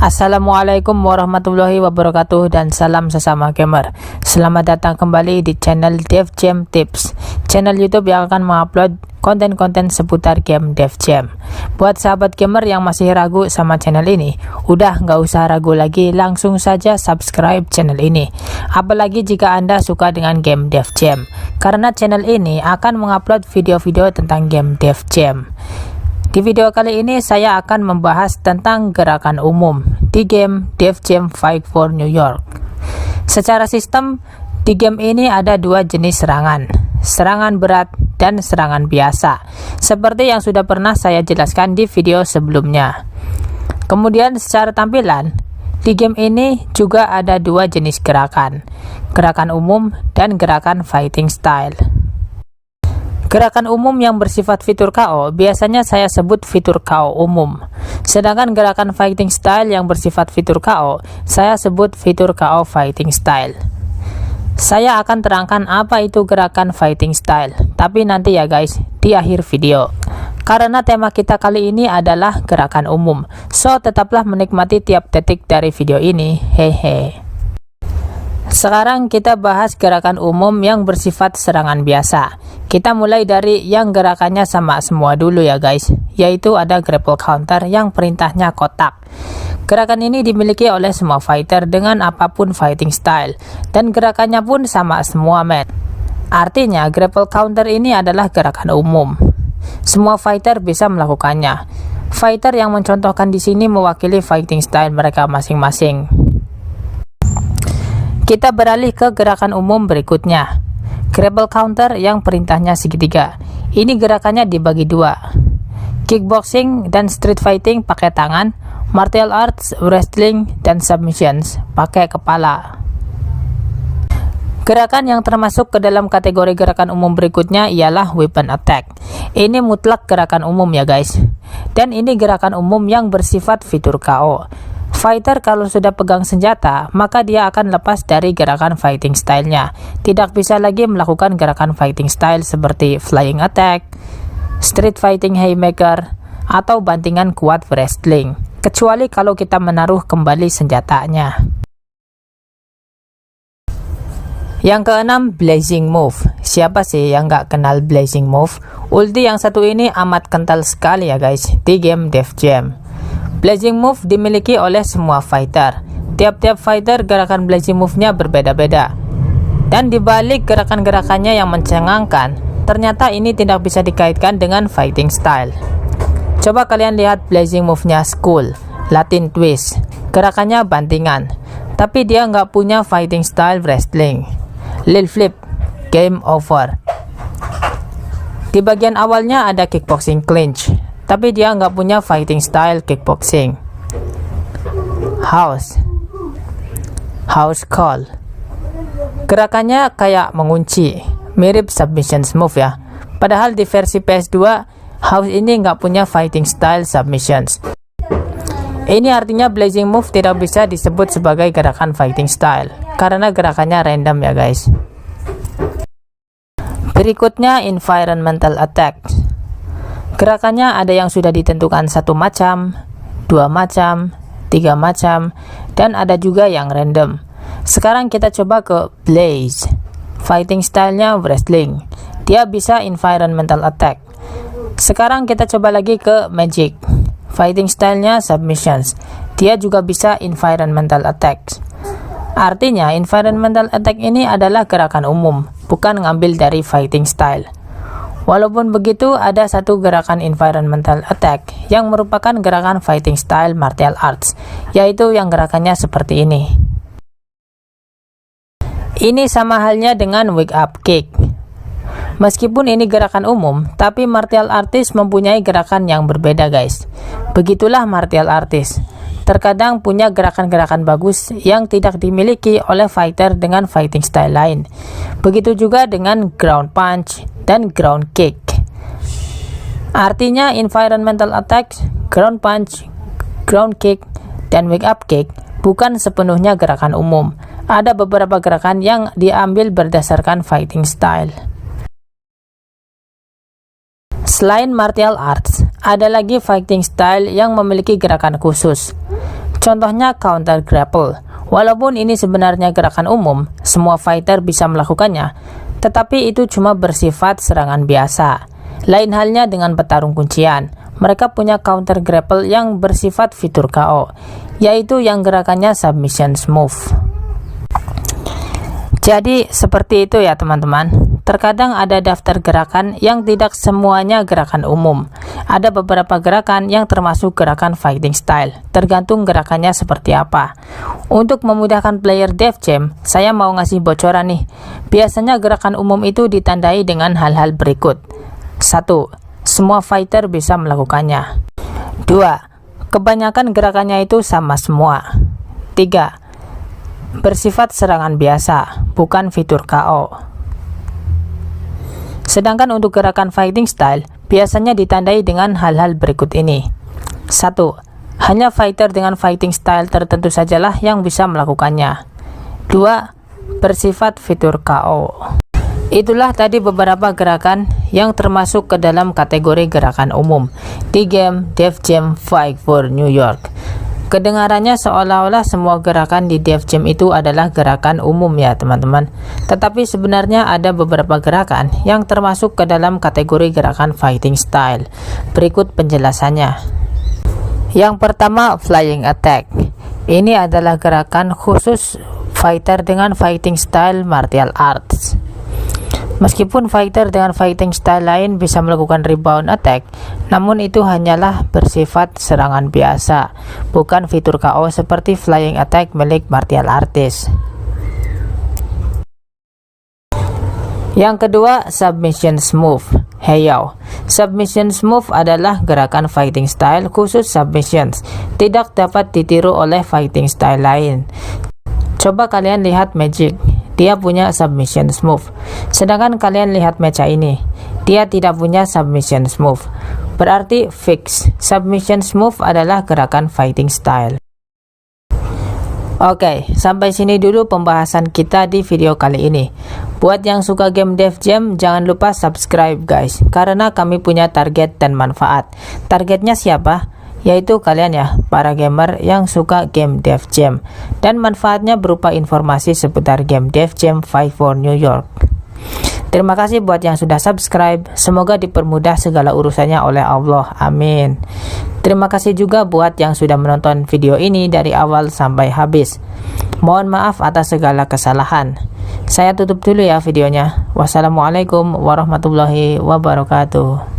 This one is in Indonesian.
Assalamualaikum warahmatullahi wabarakatuh dan salam sesama gamer. Selamat datang kembali di channel Dev Jam Tips, channel YouTube yang akan mengupload konten-konten seputar game Dev Jam. Buat sahabat gamer yang masih ragu sama channel ini, udah nggak usah ragu lagi, langsung saja subscribe channel ini. Apalagi jika Anda suka dengan game Dev Jam, karena channel ini akan mengupload video-video tentang game Dev Jam. Di video kali ini saya akan membahas tentang gerakan umum di game Dev Jam Fight for New York. Secara sistem, di game ini ada dua jenis serangan, serangan berat dan serangan biasa, seperti yang sudah pernah saya jelaskan di video sebelumnya. Kemudian secara tampilan, di game ini juga ada dua jenis gerakan, gerakan umum dan gerakan fighting style. Gerakan umum yang bersifat fitur KO biasanya saya sebut fitur KO umum. Sedangkan gerakan fighting style yang bersifat fitur KO saya sebut fitur KO fighting style. Saya akan terangkan apa itu gerakan fighting style, tapi nanti ya guys, di akhir video. Karena tema kita kali ini adalah gerakan umum, so tetaplah menikmati tiap detik dari video ini, hehe. Sekarang kita bahas gerakan umum yang bersifat serangan biasa. Kita mulai dari yang gerakannya sama semua dulu ya guys, yaitu ada grapple counter yang perintahnya kotak. Gerakan ini dimiliki oleh semua fighter dengan apapun fighting style, dan gerakannya pun sama semua men. Artinya grapple counter ini adalah gerakan umum. Semua fighter bisa melakukannya. Fighter yang mencontohkan di sini mewakili fighting style mereka masing-masing. Kita beralih ke gerakan umum berikutnya, grapple counter yang perintahnya segitiga. Ini gerakannya dibagi dua, kickboxing dan street fighting pakai tangan, martial arts, wrestling, dan submissions pakai kepala. Gerakan yang termasuk ke dalam kategori gerakan umum berikutnya ialah weapon attack. Ini mutlak gerakan umum ya guys, dan ini gerakan umum yang bersifat fitur KO. Fighter kalau sudah pegang senjata, maka dia akan lepas dari gerakan fighting style-nya. Tidak bisa lagi melakukan gerakan fighting style seperti flying attack, street fighting haymaker, atau bantingan kuat wrestling. Kecuali kalau kita menaruh kembali senjatanya. Yang keenam, blazing move. Siapa sih yang nggak kenal blazing move? Ulti yang satu ini amat kental sekali ya guys di game Dev Jam. Blazing move dimiliki oleh semua fighter. Tiap-tiap fighter gerakan blazing move-nya berbeda-beda. Dan dibalik gerakan-gerakannya yang mencengangkan, ternyata ini tidak bisa dikaitkan dengan fighting style. Coba kalian lihat blazing move-nya Skull, Latin Twist. Gerakannya bantingan, tapi dia nggak punya fighting style wrestling. Lil Flip, game over. Di bagian awalnya ada kickboxing clinch, tapi dia nggak punya fighting style kickboxing. House call. Gerakannya kayak mengunci, mirip submission move ya. Padahal di versi PS2, House ini nggak punya fighting style submissions. Ini artinya blazing move tidak bisa disebut sebagai gerakan fighting style, karena gerakannya random ya guys. Berikutnya environmental attack. Gerakannya ada yang sudah ditentukan satu macam, dua macam, tiga macam, dan ada juga yang random. Sekarang kita coba ke Blaze. Fighting style-nya wrestling. Dia bisa environmental attack. Sekarang kita coba lagi ke Magic. Fighting style-nya submissions. Dia juga bisa environmental attack. Artinya environmental attack ini adalah gerakan umum, bukan ngambil dari fighting style. Walaupun begitu, ada satu gerakan environmental attack yang merupakan gerakan fighting style martial arts, yaitu yang gerakannya seperti ini. Ini sama halnya dengan wake up kick. Meskipun ini gerakan umum, tapi martial artist mempunyai gerakan yang berbeda guys. Begitulah martial artist. Terkadang punya gerakan-gerakan bagus yang tidak dimiliki oleh fighter dengan fighting style lain. Begitu juga dengan ground punch dan ground kick. Artinya environmental attack, ground punch, ground kick, dan wake up kick bukan sepenuhnya gerakan umum. Ada beberapa gerakan yang diambil berdasarkan fighting style. Selain martial arts, ada lagi fighting style yang memiliki gerakan khusus. Contohnya counter grapple. Walaupun ini sebenarnya gerakan umum, semua fighter bisa melakukannya, tetapi itu cuma bersifat serangan biasa. Lain halnya dengan petarung kuncian. Mereka punya counter grapple yang bersifat fitur KO, yaitu yang gerakannya submission move. Jadi seperti itu ya teman-teman. Terkadang ada daftar gerakan yang tidak semuanya gerakan umum. Ada beberapa gerakan yang termasuk gerakan fighting style, tergantung gerakannya seperti apa. Untuk memudahkan player Def Jam, saya mau ngasih bocoran nih. Biasanya gerakan umum itu ditandai dengan hal-hal berikut. 1. Semua fighter bisa melakukannya. 2. Kebanyakan gerakannya itu sama semua. 3. Bersifat serangan biasa, bukan fitur KO. Sedangkan untuk gerakan fighting style, biasanya ditandai dengan hal-hal berikut ini. 1. Hanya fighter dengan fighting style tertentu sajalah yang bisa melakukannya. 2. Bersifat fitur KO. Itulah tadi beberapa gerakan yang termasuk ke dalam kategori gerakan umum di game Def Jam Fight for New York. Kedengarannya seolah-olah semua gerakan di Def Jam itu adalah gerakan umum ya teman-teman. Tetapi sebenarnya ada beberapa gerakan yang termasuk ke dalam kategori gerakan fighting style. Berikut penjelasannya. Yang pertama, flying attack. Ini adalah gerakan khusus fighter dengan fighting style martial arts. Meskipun fighter dengan fighting style lain bisa melakukan rebound attack, namun itu hanyalah bersifat serangan biasa, bukan fitur KO seperti flying attack milik martial artist. Yang kedua, submission move. Heiau. Submission move adalah gerakan fighting style khusus submissions, tidak dapat ditiru oleh fighting style lain. Coba kalian lihat Magic. Dia punya submission move. Sedangkan kalian lihat Mecha ini, dia tidak punya submission move. Berarti fix. Submission move adalah gerakan fighting style. Oke, sampai sini dulu pembahasan kita di video kali ini. Buat yang suka game Def Jam, jangan lupa subscribe guys, karena kami punya target dan manfaat. Targetnya siapa? Yaitu kalian ya, para gamer yang suka game Def Jam, dan manfaatnya berupa informasi seputar game Def Jam Fight for New York. Terima kasih buat yang sudah subscribe, semoga dipermudah segala urusannya oleh Allah, amin. Terima kasih juga buat yang sudah menonton video ini dari awal sampai habis. Mohon maaf atas segala kesalahan. Saya tutup dulu ya videonya. Wassalamualaikum warahmatullahi wabarakatuh.